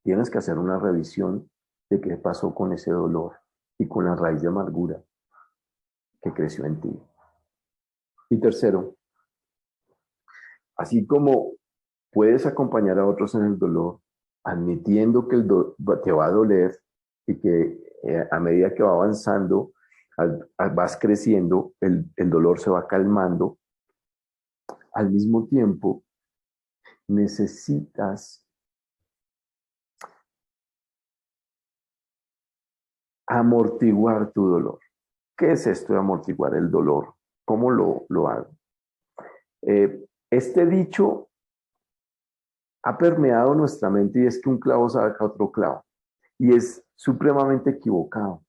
S3: tienes que hacer una revisión de qué pasó con ese dolor y con la raíz de amargura que creció en ti. Y tercero, así como puedes acompañar a otros en el dolor, admitiendo que te va a doler y que a medida que va avanzando, vas creciendo, el dolor se va calmando, al mismo tiempo necesitas amortiguar tu dolor. ¿Qué es esto de amortiguar el dolor? ¿Cómo lo hago? Este dicho ha permeado nuestra mente y es que un clavo saca otro clavo. y es supremamente equivocado.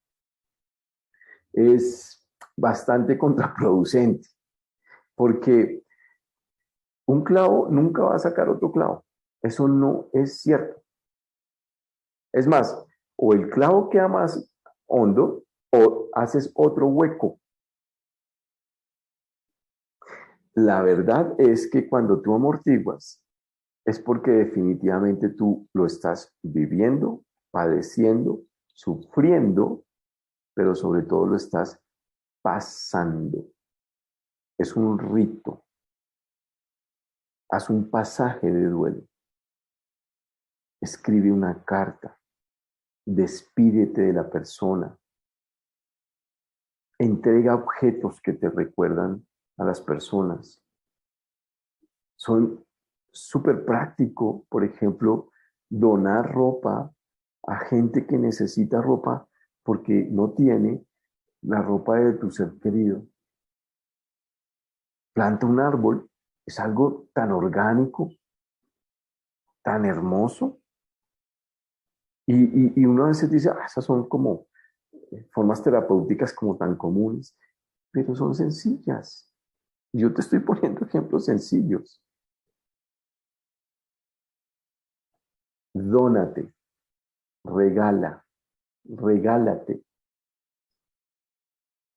S3: Es bastante contraproducente, porque un clavo nunca va a sacar otro clavo. Eso no es cierto. Es más, o el clavo queda más hondo o haces otro hueco. La verdad es que cuando tú amortiguas, es porque definitivamente tú lo estás viviendo, padeciendo, sufriendo, pero sobre todo lo estás pasando. Es un rito. Haz un pasaje de duelo. Escribe una carta. Despídete de la persona. Entrega objetos que te recuerdan a las personas. Son súper práctico, por ejemplo, donar ropa a gente que necesita ropa porque no tiene la ropa de tu ser querido. Planta un árbol, es algo tan orgánico, tan hermoso. Y uno a veces dice, esas son como formas terapéuticas como tan comunes, pero son sencillas. Yo te estoy poniendo ejemplos sencillos. Dónate, regala, regálate.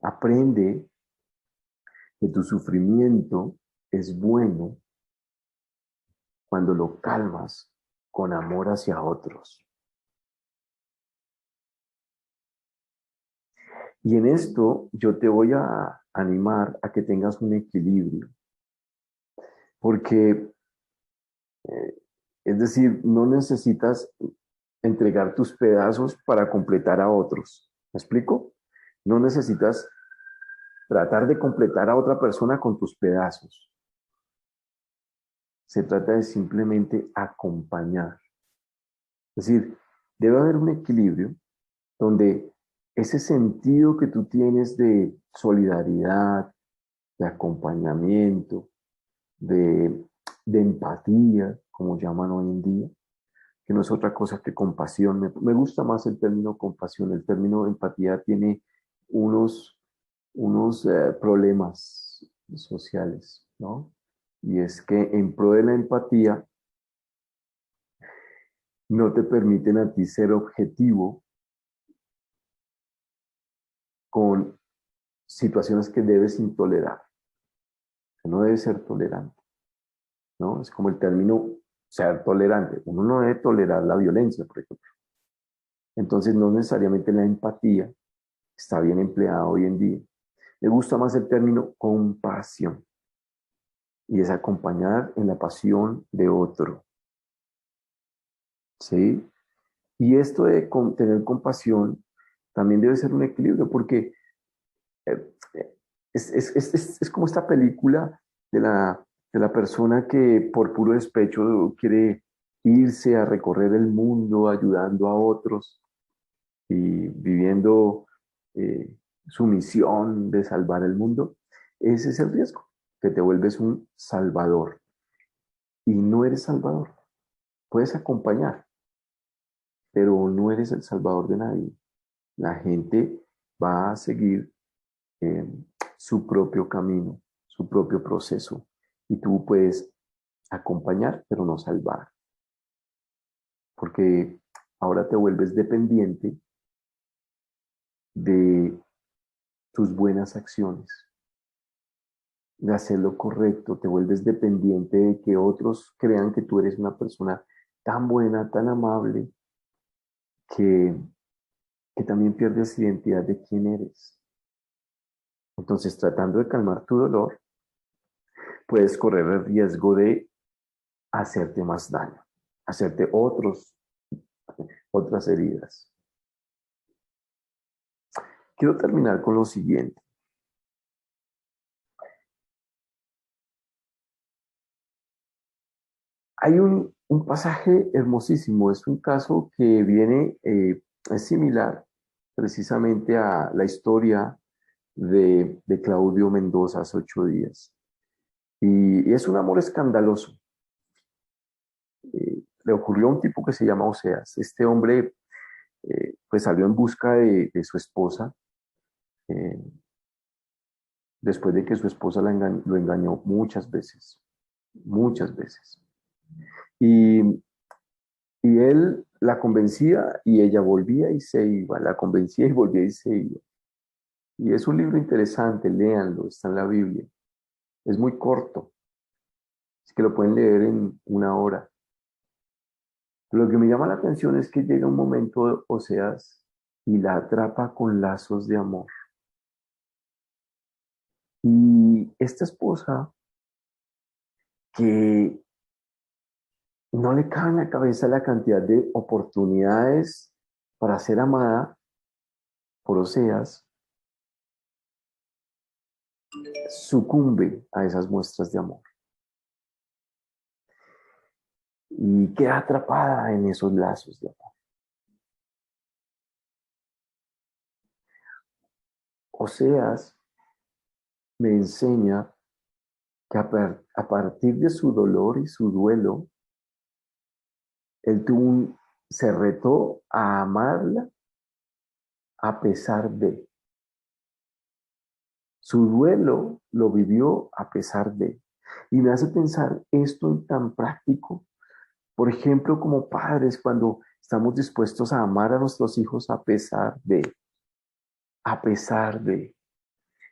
S3: Aprende que tu sufrimiento es bueno cuando lo calmas con amor hacia otros. Y en esto yo te voy a animar a que tengas un equilibrio, porque, es decir, no necesitas entregar tus pedazos para completar a otros. ¿Me explico? No necesitas tratar de completar a otra persona con tus pedazos. Se trata de simplemente acompañar. Es decir, debe haber un equilibrio donde ese sentido que tú tienes de solidaridad, de acompañamiento, de empatía, como llaman hoy en día, que no es otra cosa que compasión. Me gusta más el término compasión. El término empatía tiene unos problemas sociales, ¿no? Y es que en pro de la empatía no te permiten a ti ser objetivo con situaciones que debes intolerar, que no debes ser tolerante, ¿no? Es como el término ser tolerante. Uno no debe tolerar la violencia, por ejemplo. Entonces, no necesariamente la empatía está bien empleada hoy en día. Me gusta más el término compasión, y es acompañar en la pasión de otro, ¿sí? Y esto de tener compasión también debe ser un equilibrio, porque eh, es como esta película de la persona que por puro despecho quiere irse a recorrer el mundo ayudando a otros y viviendo su misión de salvar el mundo. Ese es el riesgo, que te vuelves un salvador. Y no eres salvador. Puedes acompañar, pero no eres el salvador de nadie. La gente va a seguir su propio camino, su propio proceso. Y tú puedes acompañar, pero no salvar. Porque ahora te vuelves dependiente de tus buenas acciones, de hacer lo correcto. Te vuelves dependiente de que otros crean que tú eres una persona tan buena, tan amable, que también pierdes identidad de quién eres. Entonces, tratando de calmar tu dolor, puedes correr el riesgo de hacerte más daño, hacerte otras heridas. Quiero terminar con lo siguiente. Hay un pasaje hermosísimo, es un caso que viene, es similar precisamente a la historia de Claudio Mendoza hace 8 días. Y es un amor escandaloso. Le ocurrió a un tipo que se llama Oseas. Este hombre pues salió en busca de su esposa, eh, después de que su esposa lo engañó muchas veces, muchas veces. Y, y él la convencía y ella volvía y se iba, la convencía y volvía y se iba. Y es un libro interesante, léanlo, está en la Biblia. Es muy corto, es que lo pueden leer en una hora. Lo que me llama la atención es que llega un momento, Oseas, y la atrapa con lazos de amor. Y esta esposa, que no le cabe en la cabeza la cantidad de oportunidades para ser amada por Oseas, sucumbe a esas muestras de amor. Y queda atrapada en esos lazos de amor. Oseas me enseña que a partir de su dolor y su duelo, él se retó a amarla a pesar de. Su duelo lo vivió a pesar de. Y me hace pensar esto en tan práctico. Por ejemplo, como padres, cuando estamos dispuestos a amar a nuestros hijos a pesar de. A pesar de.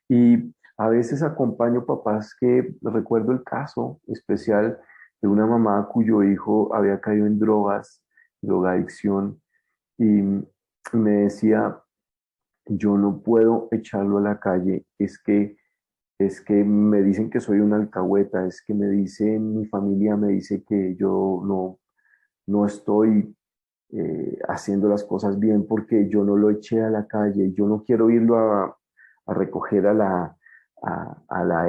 S3: Y a veces acompaño papás que recuerdo el caso especial de una mamá cuyo hijo había caído en drogas, drogadicción, y me decía, yo no puedo echarlo a la calle, es que me dicen que soy una alcahueta, es que me dicen, mi familia me dice que yo no estoy haciendo las cosas bien porque yo no lo eché a la calle, yo no quiero irlo a recoger a la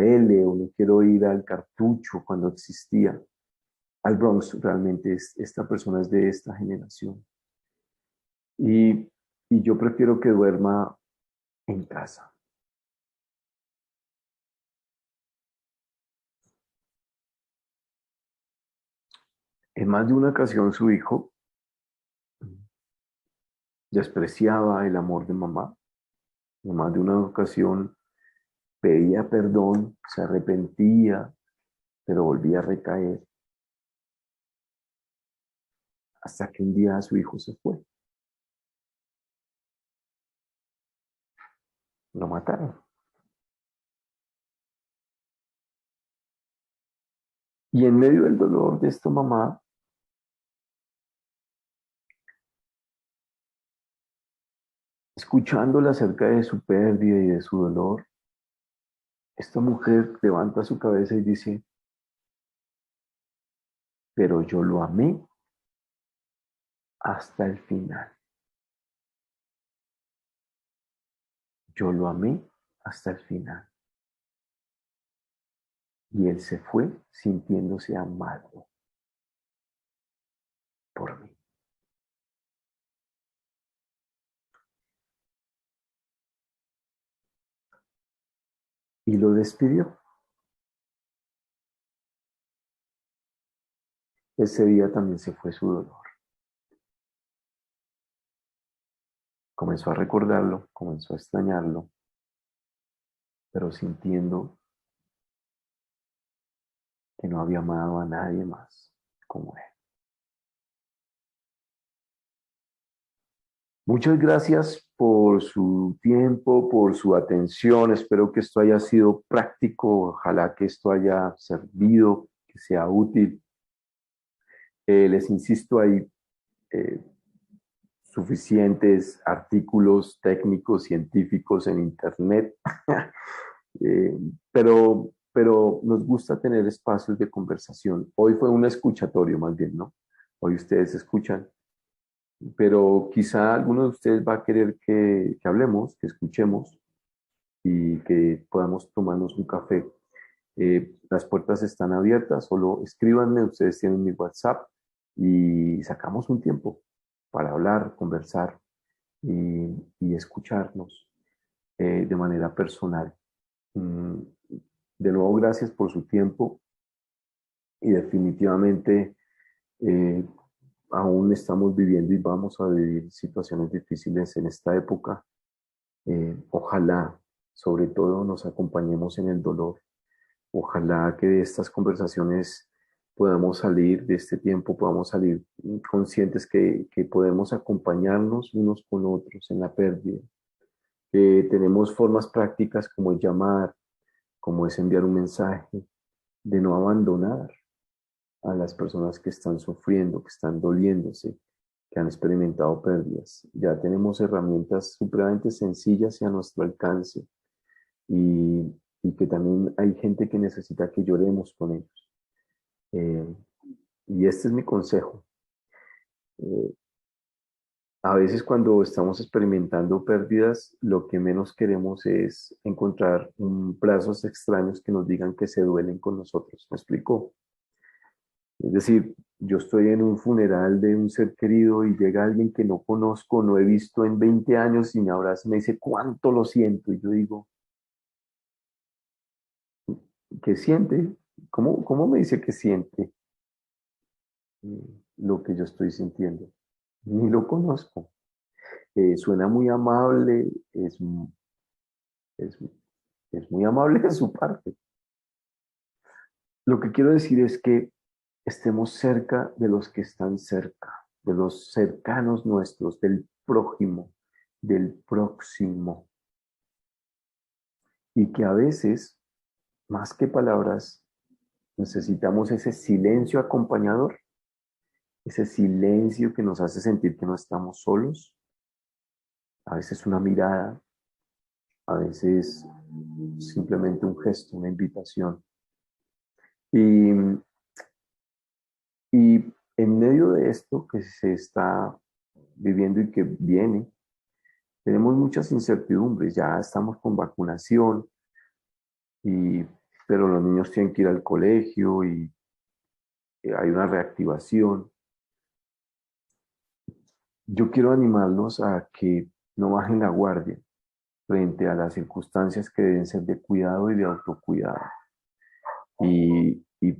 S3: L o no quiero ir al Cartucho cuando existía, al Bronx. Realmente esta persona es de esta generación. Y yo prefiero que duerma en casa. En más de una ocasión su hijo despreciaba el amor de mamá. En más de una ocasión pedía perdón, se arrepentía, pero volvía a recaer. Hasta que un día su hijo se fue. Lo mataron. Y en medio del dolor de esta mamá, escuchándola acerca de su pérdida y de su dolor, esta mujer levanta su cabeza y dice, pero yo lo amé hasta el final. Yo lo amé hasta el final. Y él se fue sintiéndose amado por mí. Y lo despidió. Ese día también se fue su dolor. Comenzó a recordarlo, comenzó a extrañarlo, pero sintiendo que no había amado a nadie más como él. Muchas gracias por su tiempo, por su atención. Espero que esto haya sido práctico. Ojalá que esto haya servido, que sea útil. Les insisto, hay suficientes artículos técnicos, científicos en Internet, eh, pero nos gusta tener espacios de conversación. Hoy fue un escuchatorio más bien, ¿no? Hoy ustedes escuchan, pero quizá alguno de ustedes va a querer que hablemos, que escuchemos y que podamos tomarnos un café. Las puertas están abiertas, solo escríbanme, ustedes tienen mi WhatsApp y sacamos un tiempo para hablar, conversar y escucharnos de manera personal. De nuevo, gracias por su tiempo y definitivamente aún estamos viviendo y vamos a vivir situaciones difíciles en esta época. Ojalá, sobre todo, nos acompañemos en el dolor. Ojalá que de estas conversaciones podamos salir, de este tiempo podamos salir conscientes que podemos acompañarnos unos con otros en la pérdida. Que tenemos formas prácticas como es llamar, como es enviar un mensaje, de no abandonar a las personas que están sufriendo, que están doliéndose, que han experimentado pérdidas. Ya tenemos herramientas supremamente sencillas y a nuestro alcance y que también hay gente que necesita que lloremos con ellos. Y este es mi consejo. A veces cuando estamos experimentando pérdidas, lo que menos queremos es encontrar brazos extraños que nos digan que se duelen con nosotros. ¿Me explico? Es decir, yo estoy en un funeral de un ser querido y llega alguien que no conozco, no he visto en 20 años y me abraza y me dice, ¿cuánto lo siento? Y yo digo, ¿qué siente? ¿Cómo me dice que siente lo que yo estoy sintiendo? Ni lo conozco. Suena muy amable, es muy amable de su parte. Lo que quiero decir es que estemos cerca de los que están cerca, de los cercanos nuestros, del prójimo, del próximo. Y que a veces, más que palabras, necesitamos ese silencio acompañador, ese silencio que nos hace sentir que no estamos solos. A veces una mirada, a veces simplemente un gesto, una invitación. Y en medio de esto que se está viviendo y que viene, tenemos muchas incertidumbres. Ya estamos con vacunación, pero los niños tienen que ir al colegio y hay una reactivación. Yo quiero animarlos a que no bajen la guardia frente a las circunstancias que deben ser de cuidado y de autocuidado.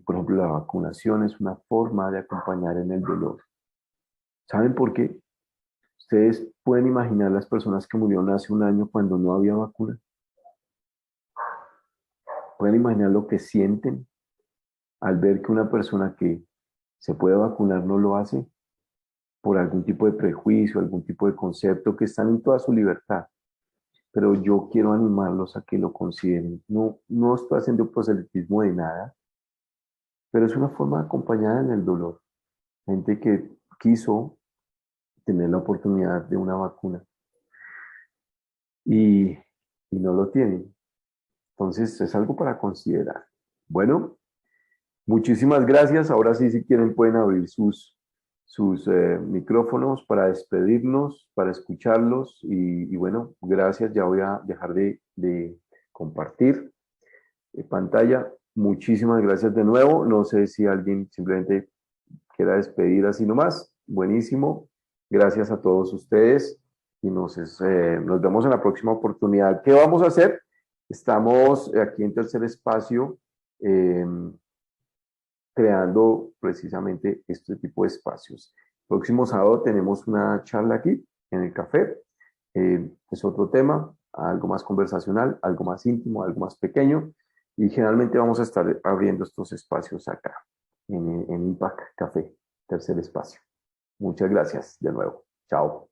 S3: Por ejemplo, la vacunación es una forma de acompañar en el dolor. ¿Saben por qué? Ustedes pueden imaginar las personas que murieron hace un año cuando no había vacuna. Pueden imaginar lo que sienten al ver que una persona que se puede vacunar no lo hace por algún tipo de prejuicio, algún tipo de concepto, que están en toda su libertad. Pero yo quiero animarlos a que lo consideren. No estoy haciendo proselitismo de nada, pero es una forma de acompañar en el dolor. Gente que quiso tener la oportunidad de una vacuna y no lo tienen. Entonces es algo para considerar. Bueno, muchísimas gracias. Ahora sí, si quieren, pueden abrir sus micrófonos para despedirnos, para escucharlos. Y bueno, gracias. Ya voy a dejar de compartir pantalla. Muchísimas gracias de nuevo. No sé si alguien simplemente quiera despedir así nomás. Buenísimo. Gracias a todos ustedes y nos vemos en la próxima oportunidad. ¿Qué vamos a hacer? Estamos aquí en Tercer Espacio creando precisamente este tipo de espacios. Próximo sábado tenemos una charla aquí en el café. Es otro tema, algo más conversacional, algo más íntimo, algo más pequeño. Y generalmente vamos a estar abriendo estos espacios acá en Impact Café, Tercer Espacio. Muchas gracias de nuevo. Chao.